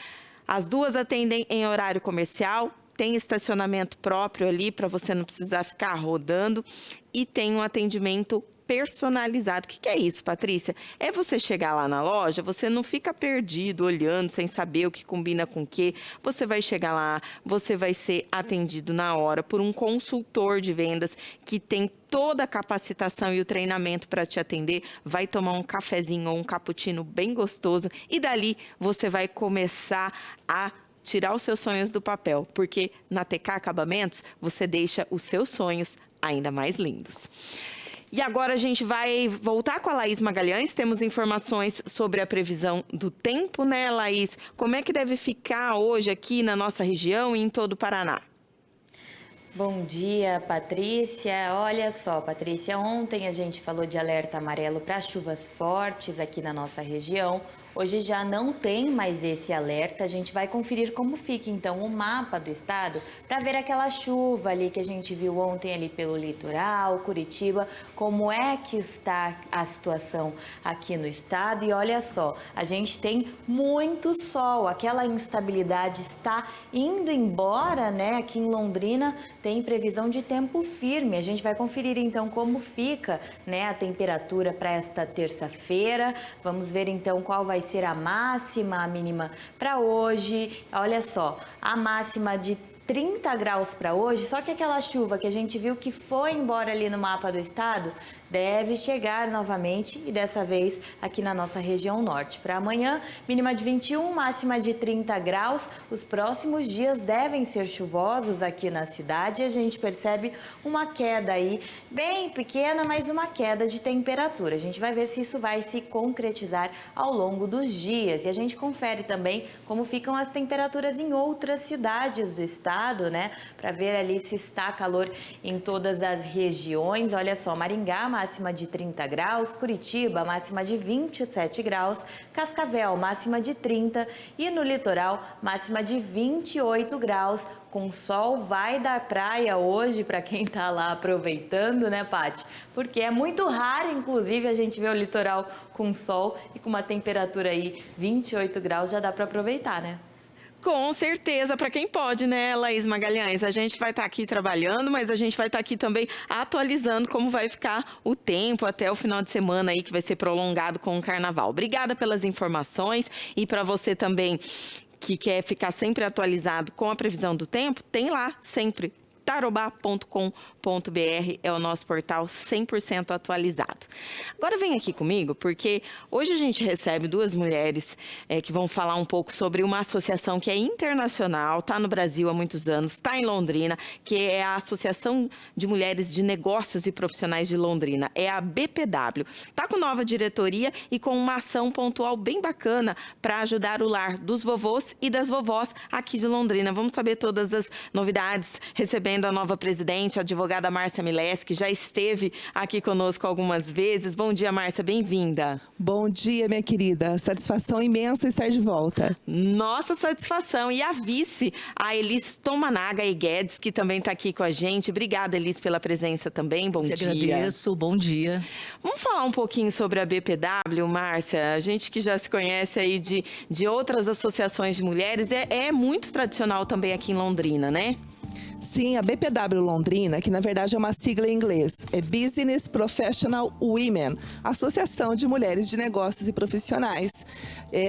As 2 atendem em horário comercial, tem estacionamento próprio ali para você não precisar ficar rodando e tem um atendimento personalizado. O que é isso, Patrícia? É você chegar lá na loja, você não fica perdido, olhando, sem saber o que combina com o que. Você vai chegar lá, você vai ser atendido na hora por um consultor de vendas que tem toda a capacitação e o treinamento para te atender, vai tomar um cafezinho ou um cappuccino bem gostoso e dali você vai começar a tirar os seus sonhos do papel, porque na TK Acabamentos você deixa os seus sonhos ainda mais lindos. E agora a gente vai voltar com a Laís Magalhães, temos informações sobre a previsão do tempo, né, Laís? Como é que deve ficar hoje aqui na nossa região e em todo o Paraná? Bom dia, Patrícia. Olha só, Patrícia, ontem a gente falou de alerta amarelo para chuvas fortes aqui na nossa região. Hoje já não tem mais esse alerta, a gente vai conferir como fica então o mapa do estado para ver aquela chuva ali que a gente viu ontem ali pelo litoral, Curitiba, como é que está a situação aqui no estado. E olha só, a gente tem muito sol, aquela instabilidade está indo embora, né? Aqui em Londrina tem previsão de tempo firme, a gente vai conferir então como fica, né, a temperatura para esta terça-feira. Vamos ver então qual vai ser a máxima, a mínima para hoje. Olha só, a máxima de 30 graus para hoje, só que aquela chuva que a gente viu que foi embora ali no mapa do estado, deve chegar novamente e dessa vez aqui na nossa região norte. Para amanhã, mínima de 21, máxima de 30 graus. Os próximos dias devem ser chuvosos aqui na cidade e a gente percebe uma queda aí bem pequena, mas uma queda de temperatura. A gente vai ver se isso vai se concretizar ao longo dos dias. E a gente confere também como ficam as temperaturas em outras cidades do estado, né? Para ver ali se está calor em todas as regiões. Olha só, Maringá, máxima de 30 graus, Curitiba, máxima de 27 graus, Cascavel, máxima de 30 e no litoral, máxima de 28 graus. Com sol, vai dar praia hoje para quem tá lá aproveitando, né, Paty? Porque é muito raro, inclusive, a gente ver o litoral com sol e com uma temperatura aí 28 graus, já dá para aproveitar, né? Com certeza, para quem pode, né, Laís Magalhães? A gente vai estar aqui trabalhando, mas a gente vai estar aqui também atualizando como vai ficar o tempo até o final de semana aí, que vai ser prolongado com o carnaval. Obrigada pelas informações e para você também que quer ficar sempre atualizado com a previsão do tempo, tem lá sempre tarobá.com.br, é o nosso portal 100% atualizado. Agora vem aqui comigo, porque hoje a gente recebe duas mulheres que vão falar um pouco sobre uma associação que é internacional, está no Brasil há muitos anos, está em Londrina, que é a Associação de Mulheres de Negócios e Profissionais de Londrina, é a BPW. Está com nova diretoria e com uma ação pontual bem bacana para ajudar o lar dos vovôs e das vovós aqui de Londrina. Vamos saber todas as novidades, recebendo a nova presidente, a advogada Márcia Miles, que já esteve aqui conosco algumas vezes. Bom dia, Márcia, bem-vinda. Bom dia, minha querida. Satisfação imensa estar de volta. Nossa satisfação. E a vice, a Elis Tomanaga e Guedes, que também está aqui com a gente. Obrigada, Elis, pela presença também. Bom dia. Agradeço, bom dia. Vamos falar um pouquinho sobre a BPW, Márcia. A gente que já se conhece aí de outras associações de mulheres, é muito tradicional também aqui em Londrina, né? Sim, a BPW Londrina, que na verdade é uma sigla em inglês, é Business Professional Women, Associação de Mulheres de Negócios e Profissionais.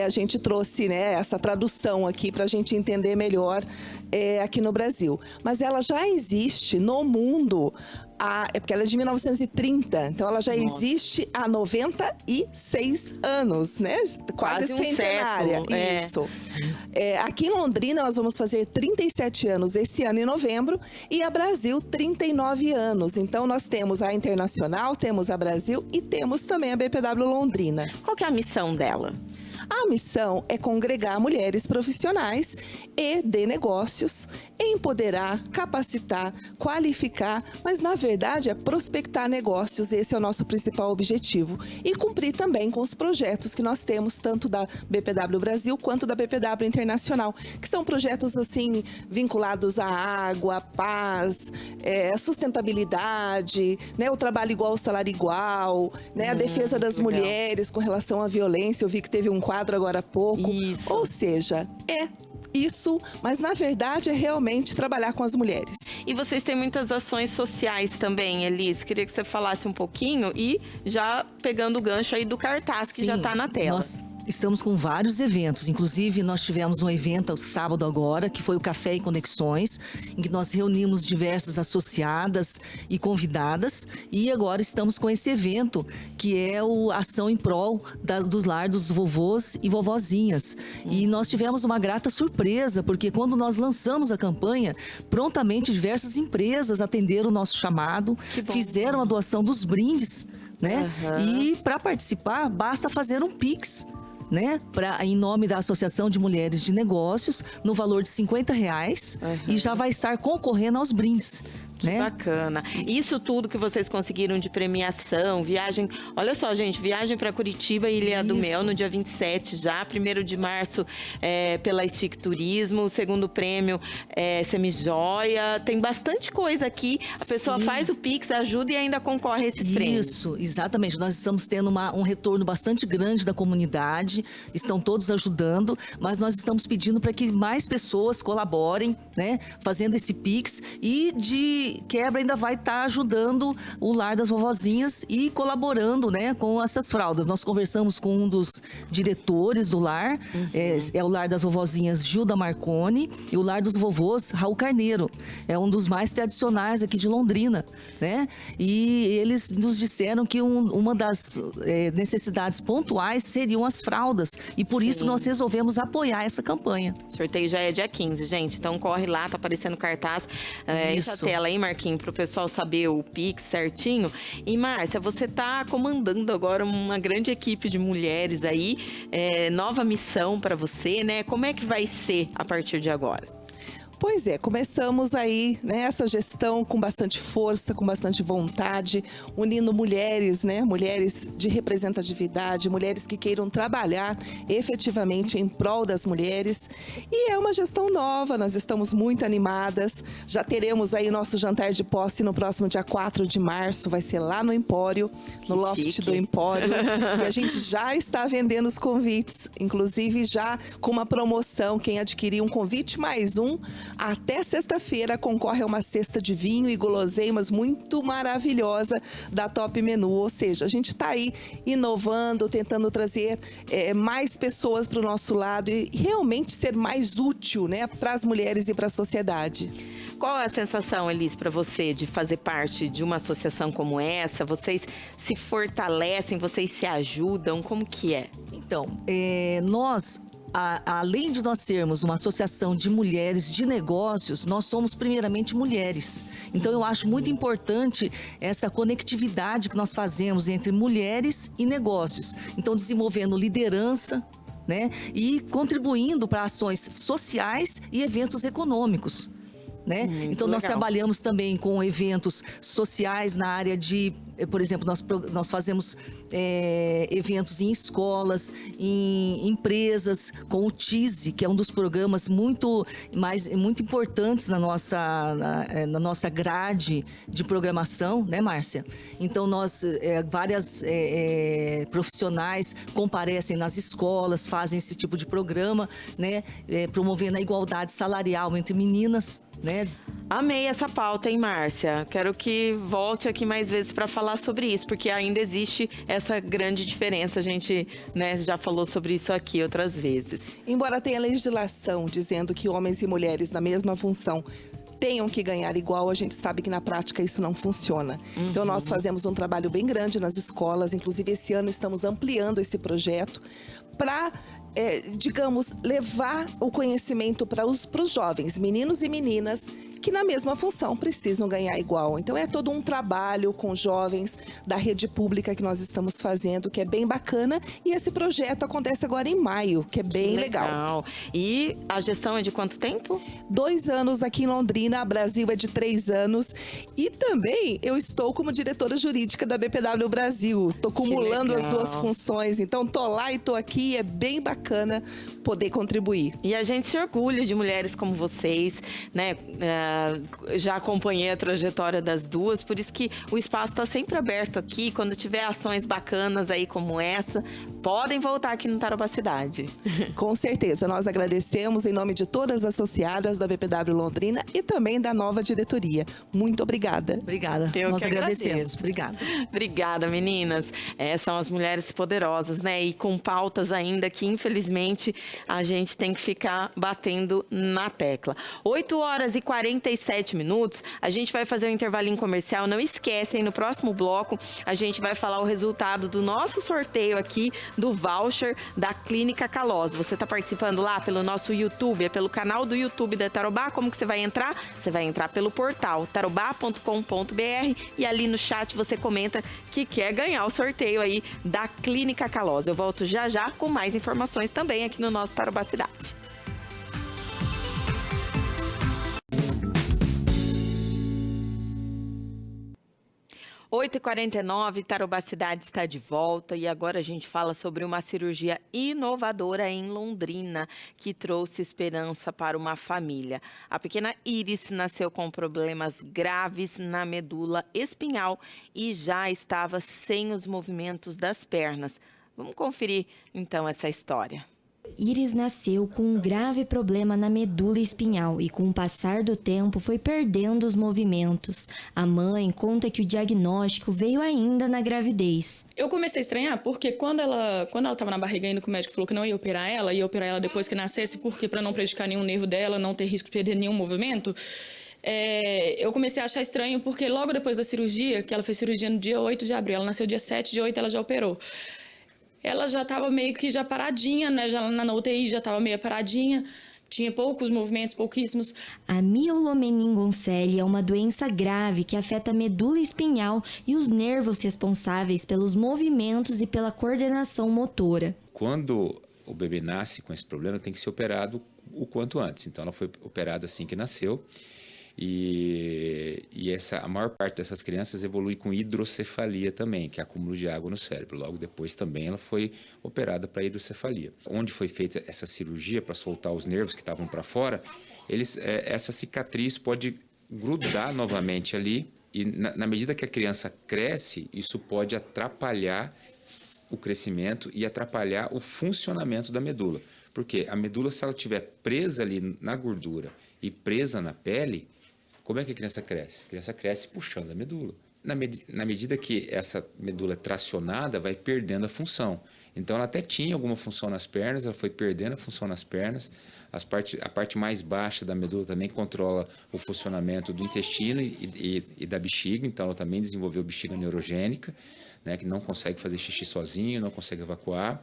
A gente trouxe, né, essa tradução aqui para a gente entender melhor aqui no Brasil. Mas ela já existe no mundo, porque ela é de 1930, então ela já existe há 96 anos, né? Quase centenária. Isso. Aqui em Londrina nós vamos fazer 37 anos esse ano em novembro e a Brasil 39 anos. Então nós temos a Internacional, temos a Brasil e temos também a BPW Londrina. Qual que é a missão dela? A missão é congregar mulheres profissionais e de negócios, empoderar, capacitar, qualificar, mas na verdade é prospectar negócios, esse é o nosso principal objetivo. E cumprir também com os projetos que nós temos, tanto da BPW Brasil quanto da BPW Internacional, que são projetos assim vinculados à água, à paz, sustentabilidade, né, o trabalho igual, o salário igual, né, a defesa das mulheres com relação à violência. Eu vi que teve um quadro agora há pouco. Isso. Ou seja, isso, mas na verdade é realmente trabalhar com as mulheres. E vocês têm muitas ações sociais também, Elis. Queria que você falasse um pouquinho e já pegando o gancho aí do cartaz que já está na tela. Nós estamos com vários eventos, inclusive nós tivemos um evento sábado agora, que foi o Café e Conexões, em que nós reunimos diversas associadas e convidadas, e agora estamos com esse evento, que é o Ação em Prol dos Lar dos Vovôs e Vovozinhas. E nós tivemos uma grata surpresa, porque quando nós lançamos a campanha, prontamente diversas empresas atenderam o nosso chamado, fizeram a doação dos brindes, né? E para participar, basta fazer um Pix, né, em nome da Associação de Mulheres de Negócios, no valor de R$50, e já vai estar concorrendo aos brindes. Né? Bacana. Isso tudo que vocês conseguiram de premiação, viagem... Olha só, gente, viagem para Curitiba e Ilha do Mel no dia 27 já. 1º de março pela Stick Turismo. O segundo prêmio Semijoia. Tem bastante coisa aqui. A pessoa faz o Pix, ajuda e ainda concorre a esses prêmios. Isso, exatamente. Nós estamos tendo um retorno bastante grande da comunidade. Estão todos ajudando, mas nós estamos pedindo para que mais pessoas colaborem, né? Fazendo esse Pix, e de quebra ainda vai estar ajudando o Lar das Vovozinhas e colaborando, né, com essas fraldas. Nós conversamos com um dos diretores do lar, é o Lar das Vovozinhas Gilda Marconi, e o Lar dos Vovôs Raul Carneiro. É um dos mais tradicionais aqui de Londrina, né? E eles nos disseram que uma das necessidades pontuais seriam as fraldas, e por isso nós resolvemos apoiar essa campanha. O sorteio já é dia 15, gente, então corre lá, tá aparecendo cartaz, essa tela aí, Marquinhos, para o pessoal saber o Pix certinho. E Márcia, você está comandando agora uma grande equipe de mulheres aí, nova missão para você, né? Como é que vai ser a partir de agora? Pois é, começamos aí, né, essa gestão com bastante força, com bastante vontade, unindo mulheres, né, mulheres de representatividade, mulheres que queiram trabalhar efetivamente em prol das mulheres. E é uma gestão nova, nós estamos muito animadas. Já teremos aí nosso jantar de posse no próximo dia 4 de março, vai ser lá no Empório, no loft do Empório. E a gente já está vendendo os convites, inclusive já com uma promoção, quem adquirir um convite mais um, até sexta-feira concorre a uma cesta de vinho e guloseimas muito maravilhosa da Top Menu. Ou seja, a gente está aí inovando, tentando trazer mais pessoas para o nosso lado e realmente ser mais útil, né, para as mulheres e para a sociedade. Qual é a sensação, Elis, para você de fazer parte de uma associação como essa? Vocês se fortalecem, vocês se ajudam? Como que é? Então, nós... além de nós sermos uma associação de mulheres de negócios, nós somos primeiramente mulheres. Então eu acho muito importante essa conectividade que nós fazemos entre mulheres e negócios. Então desenvolvendo liderança, né, e contribuindo para ações sociais e eventos econômicos, né? Então nós trabalhamos também com eventos sociais na área de... Por exemplo, nós fazemos eventos em escolas, em empresas, com o TISE, que é um dos programas muito importantes na nossa grade de programação, né, Márcia? Então, várias profissionais comparecem nas escolas, fazem esse tipo de programa, né, promovendo a igualdade salarial entre meninas, né? Amei essa pauta, hein, Márcia? Quero que volte aqui mais vezes para falar sobre isso, porque ainda existe essa grande diferença. A gente, né, já falou sobre isso aqui outras vezes. Embora tenha legislação dizendo que homens e mulheres na mesma função tenham que ganhar igual, a gente sabe que na prática isso não funciona. Então nós fazemos um trabalho bem grande nas escolas, inclusive esse ano estamos ampliando esse projeto para, digamos, levar o conhecimento para os jovens, meninos e meninas, que na mesma função precisam ganhar igual. Então é todo um trabalho com jovens da rede pública que nós estamos fazendo, que é bem bacana, e esse projeto acontece agora em maio, que é bem legal. E a gestão é de quanto tempo? 2 anos aqui em Londrina, a Brasil é de 3 anos, e também eu estou como diretora jurídica da BPW Brasil, estou acumulando as duas funções, então tô lá e tô aqui, é bem bacana poder contribuir. E a gente se orgulha de mulheres como vocês, né? já acompanhei a trajetória das duas, por isso que o espaço está sempre aberto aqui. Quando tiver ações bacanas aí como essa, podem voltar aqui no Tarobá Cidade. Com certeza, nós agradecemos em nome de todas as associadas da BPW Londrina e também da nova diretoria. Muito obrigada. Obrigada. Nós agradecemos. Obrigada. Obrigada, meninas. São as mulheres poderosas, né? E com pautas ainda que, infelizmente, a gente tem que ficar batendo na tecla. 8h47, a gente vai fazer um intervalinho comercial. Não esquecem, no próximo bloco, a gente vai falar o resultado do nosso sorteio aqui do voucher da Clínica Caloz. Você está participando lá pelo nosso YouTube, pelo canal do YouTube da Tarobá. Como que você vai entrar? Você vai entrar pelo portal tarobá.com.br e ali no chat você comenta que quer ganhar o sorteio aí da Clínica Caloz. Eu volto já já com mais informações também aqui no nosso Tarobá Cidade. 8h49, Tarobá Cidade está de volta e agora a gente fala sobre uma cirurgia inovadora em Londrina que trouxe esperança para uma família. A pequena Iris nasceu com problemas graves na medula espinhal e já estava sem os movimentos das pernas. Vamos conferir então essa história. Iris nasceu com um grave problema na medula espinhal e, com o passar do tempo, foi perdendo os movimentos. A mãe conta que o diagnóstico veio ainda na gravidez. Eu comecei a estranhar porque quando ela estava na barriga ainda, que o médico falou que não ia operar ela depois que nascesse, porque para não prejudicar nenhum nervo dela, não ter risco de perder nenhum movimento. Eu comecei a achar estranho porque logo depois da cirurgia, que ela fez cirurgia no dia 8 de abril, ela nasceu dia 7 de 8, ela já operou. Ela já estava meio que já paradinha, né? Já na UTI já estava meio paradinha, tinha poucos movimentos, pouquíssimos. A miolomeningoncele é uma doença grave que afeta a medula espinhal e os nervos responsáveis pelos movimentos e pela coordenação motora. Quando o bebê nasce com esse problema, tem que ser operado o quanto antes. Então, ela foi operada assim que nasceu. A maior parte dessas crianças evolui com hidrocefalia também, que é acúmulo de água no cérebro. Logo depois também ela foi operada para hidrocefalia. Onde foi feita essa cirurgia para soltar os nervos que estavam para fora, essa cicatriz pode grudar novamente ali e na medida que a criança cresce, isso pode atrapalhar o crescimento e atrapalhar o funcionamento da medula. Porque a medula, se ela estiver presa ali na gordura e presa na pele, como é que a criança cresce? A criança cresce puxando a medula. Na medida que essa medula é tracionada, vai perdendo a função. Então, ela até tinha alguma função nas pernas, ela foi perdendo a função nas pernas. A parte mais baixa da medula também controla o funcionamento do intestino e da bexiga. Então, ela também desenvolveu bexiga neurogênica, né, que não consegue fazer xixi sozinho, não consegue evacuar.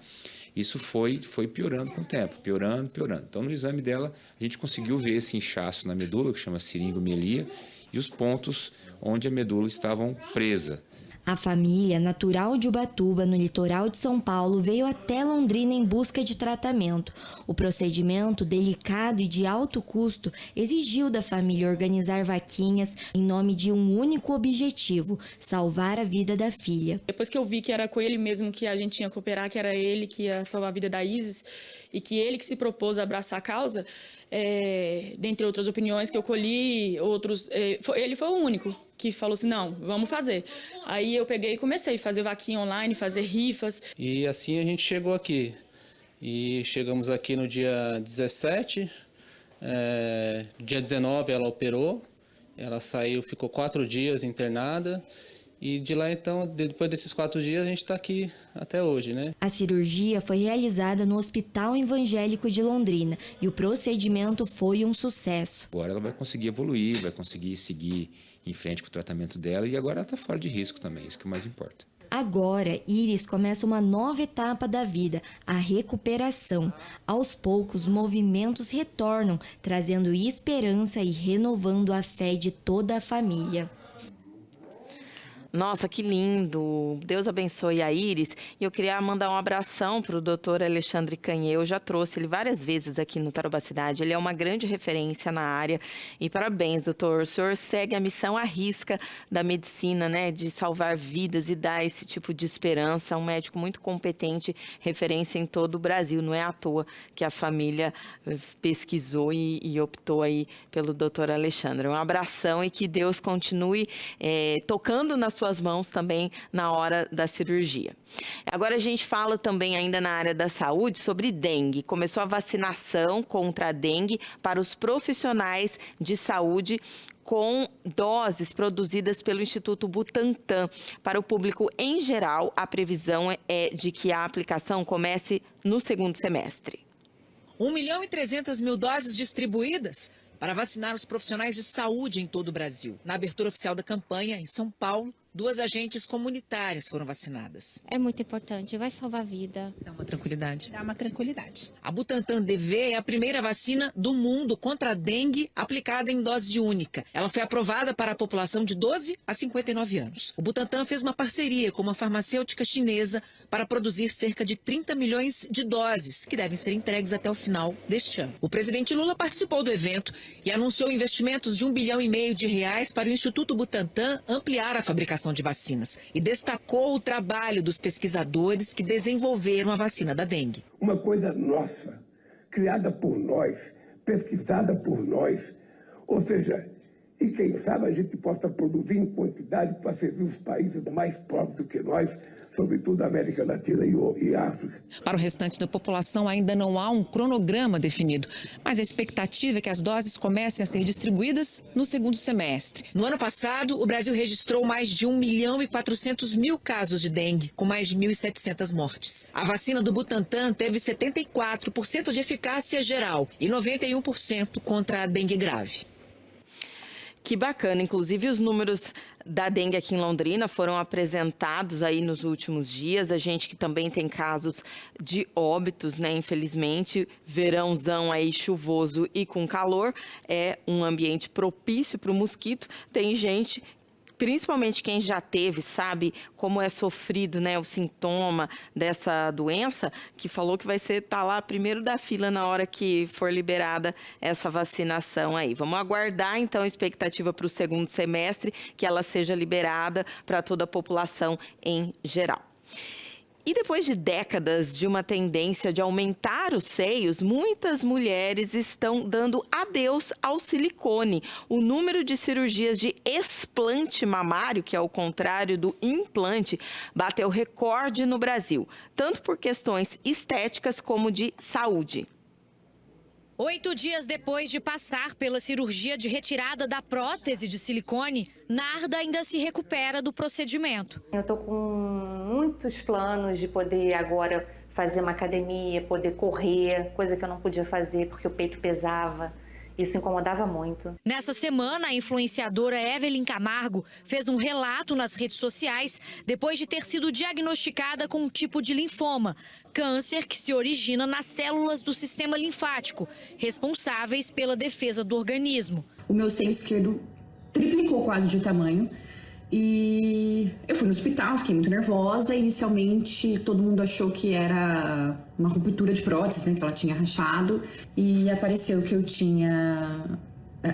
Isso foi piorando com o tempo, piorando. Então, no exame dela, a gente conseguiu ver esse inchaço na medula, que chama siringomelia, e os pontos onde a medula estavam presa. A família, natural de Ubatuba, no litoral de São Paulo, veio até Londrina em busca de tratamento. O procedimento, delicado e de alto custo, exigiu da família organizar vaquinhas em nome de um único objetivo: salvar a vida da filha. Depois que eu vi que era com ele mesmo que a gente tinha que operar, que era ele que ia salvar a vida da Isis e que ele que se propôs a abraçar a causa, dentre outras opiniões que eu colhi, ele foi o único que falou assim, não, vamos fazer. Aí eu peguei e comecei a fazer vaquinha online, fazer rifas. E assim a gente chegou aqui. E chegamos aqui no dia 17, dia 19 ela operou, ela saiu, ficou 4 dias internada. E de lá, então, depois desses 4 dias, a gente está aqui até hoje, né? A cirurgia foi realizada no Hospital Evangélico de Londrina e o procedimento foi um sucesso. Agora ela vai conseguir evoluir, vai conseguir seguir em frente com o tratamento dela e agora ela está fora de risco também, isso que mais importa. Agora, Iris começa uma nova etapa da vida, a recuperação. Aos poucos, os movimentos retornam, trazendo esperança e renovando a fé de toda a família. Nossa, que lindo! Deus abençoe a Iris. E eu queria mandar um abração para o doutor Alexandre Canhê. Eu já trouxe ele várias vezes aqui no Tarobá Cidade. Ele é uma grande referência na área. E parabéns, doutor. O senhor segue a missão à risca da medicina, né? De salvar vidas e dar esse tipo de esperança. Um médico muito competente, referência em todo o Brasil. Não é à toa que a família pesquisou e optou aí pelo doutor Alexandre. Um abração e que Deus continue tocando nas suas mãos também na hora da cirurgia. Agora a gente fala também ainda na área da saúde sobre dengue. Começou a vacinação contra a dengue para os profissionais de saúde com doses produzidas pelo Instituto Butantan. Para o público em geral, a previsão é de que a aplicação comece no segundo semestre. 1.300.000 doses distribuídas para vacinar os profissionais de saúde em todo o Brasil. Na abertura oficial da campanha, em São Paulo, 2 agentes comunitárias foram vacinadas. É muito importante, vai salvar a vida. Dá uma tranquilidade. Dá uma tranquilidade. A Butantan DV é a primeira vacina do mundo contra a dengue aplicada em dose única. Ela foi aprovada para a população de 12 a 59 anos. O Butantan fez uma parceria com uma farmacêutica chinesa para produzir cerca de 30 milhões de doses, que devem ser entregues até o final deste ano. O presidente Lula participou do evento e anunciou investimentos de R$1,5 bilhão para o Instituto Butantan ampliar a fabricação de vacinas e destacou o trabalho dos pesquisadores que desenvolveram a vacina da dengue. Uma coisa nossa, criada por nós, pesquisada por nós, ou seja, e quem sabe a gente possa produzir em quantidade para servir os países mais pobres do que nós, sobretudo a América Latina e a África. Para o restante da população ainda não há um cronograma definido, mas a expectativa é que as doses comecem a ser distribuídas no segundo semestre. No ano passado, o Brasil registrou mais de 1.400.000 casos de dengue, com mais de 1.700 mortes. A vacina do Butantan teve 74% de eficácia geral e 91% contra a dengue grave. Que bacana, inclusive os números da dengue aqui em Londrina foram apresentados aí nos últimos dias. A gente que também tem casos de óbitos, né? Infelizmente, verãozão aí chuvoso e com calor é um ambiente propício para o mosquito. Tem gente, principalmente quem já teve, sabe como é sofrido, né, o sintoma dessa doença, que falou que vai estar lá primeiro da fila na hora que for liberada essa vacinação aí. Vamos aguardar, então, a expectativa para o segundo semestre, que ela seja liberada para toda a população em geral. E depois de décadas de uma tendência de aumentar os seios, muitas mulheres estão dando adeus ao silicone. O número de cirurgias de explante mamário, que é o contrário do implante, bateu recorde no Brasil, tanto por questões estéticas como de saúde. 8 dias depois de passar pela cirurgia de retirada da prótese de silicone, Narda ainda se recupera do procedimento. Eu estou com muitos planos de poder agora fazer uma academia, poder correr, coisa que eu não podia fazer porque o peito pesava. Isso incomodava muito. Nessa semana, a influenciadora Evelyn Camargo fez um relato nas redes sociais depois de ter sido diagnosticada com um tipo de linfoma, câncer que se origina nas células do sistema linfático, responsáveis pela defesa do organismo. O meu seio esquerdo triplicou quase de tamanho. E eu fui no hospital, fiquei muito nervosa. Inicialmente, todo mundo achou que era uma ruptura de prótese, né, que ela tinha rachado. E apareceu que eu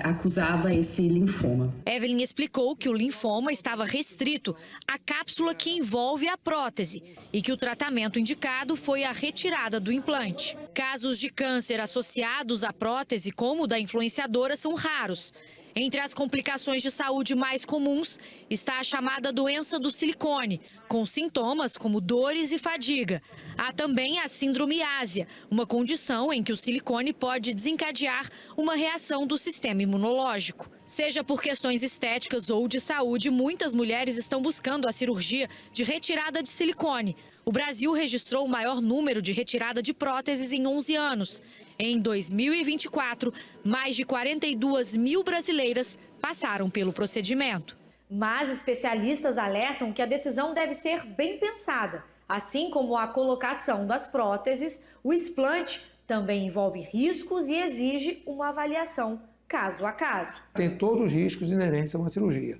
acusava esse linfoma. Evelyn explicou que o linfoma estava restrito à cápsula que envolve a prótese e que o tratamento indicado foi a retirada do implante. Casos de câncer associados à prótese, como o da influenciadora, são raros. Entre as complicações de saúde mais comuns está a chamada doença do silicone, com sintomas como dores e fadiga. Há também a síndrome ásia, uma condição em que o silicone pode desencadear uma reação do sistema imunológico. Seja por questões estéticas ou de saúde, muitas mulheres estão buscando a cirurgia de retirada de silicone. O Brasil registrou o maior número de retirada de próteses em 11 anos. Em 2024, mais de 42 mil brasileiras passaram pelo procedimento. Mas especialistas alertam que a decisão deve ser bem pensada. Assim como a colocação das próteses, o explante também envolve riscos e exige uma avaliação caso a caso. Tem todos os riscos inerentes a uma cirurgia.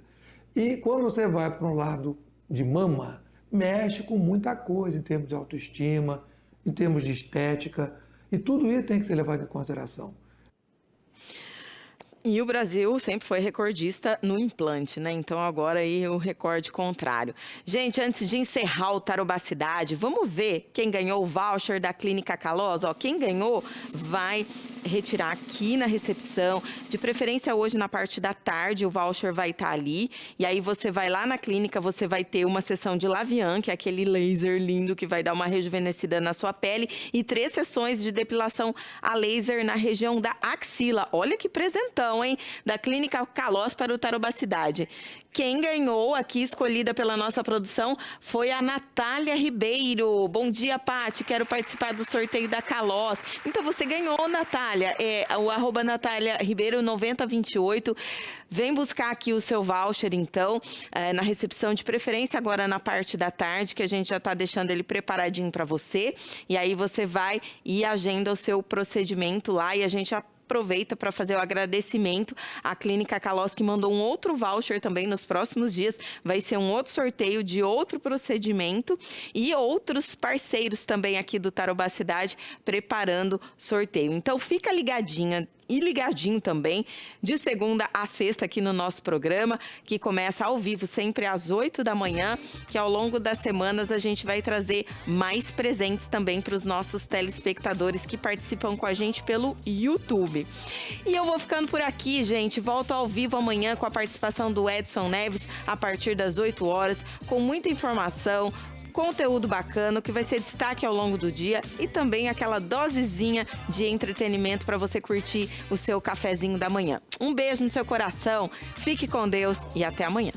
E quando você vai para um lado de mama, mexe com muita coisa em termos de autoestima, em termos de estética, e tudo isso tem que ser levado em consideração. E o Brasil sempre foi recordista no implante, né? Então agora aí o recorde contrário. Gente, antes de encerrar o Tarobacidade, vamos ver quem ganhou o voucher da Clínica Kalós. Ó, quem ganhou vai retirar aqui na recepção, de preferência hoje na parte da tarde, o voucher vai estar ali. E aí você vai lá na clínica, você vai ter uma sessão de Lavian, que é aquele laser lindo que vai dar uma rejuvenescida na sua pele, e 3 sessões de depilação a laser na região da axila. Olha que presentão, hein? Da Clínica Kalós para o Tarobacidade. Quem ganhou aqui, escolhida pela nossa produção, foi a Natália Ribeiro. Bom dia, Paty. Quero participar do sorteio da Kalós. Então você ganhou, Natália. É o @Natália Ribeiro 9028. Vem buscar aqui o seu voucher, então, na recepção, de preferência agora na parte da tarde, que a gente já está deixando ele preparadinho para você. E aí você vai e agenda o seu procedimento lá, e a gente aproveita para fazer o agradecimento à Clínica Kalós, que mandou um outro voucher também nos próximos dias. Vai ser um outro sorteio de outro procedimento, e outros parceiros também aqui do Tarobacidade preparando sorteio. Então fica ligadinha e ligadinho também, de segunda a sexta aqui no nosso programa, que começa ao vivo sempre às 8 da manhã, que ao longo das semanas a gente vai trazer mais presentes também para os nossos telespectadores que participam com a gente pelo YouTube. E eu vou ficando por aqui, gente. Volto ao vivo amanhã com a participação do Edson Neves a partir das 8 horas, com muita informação, conteúdo bacana, que vai ser destaque ao longo do dia, e também aquela dosezinha de entretenimento para você curtir o seu cafezinho da manhã. Um beijo no seu coração, fique com Deus e até amanhã.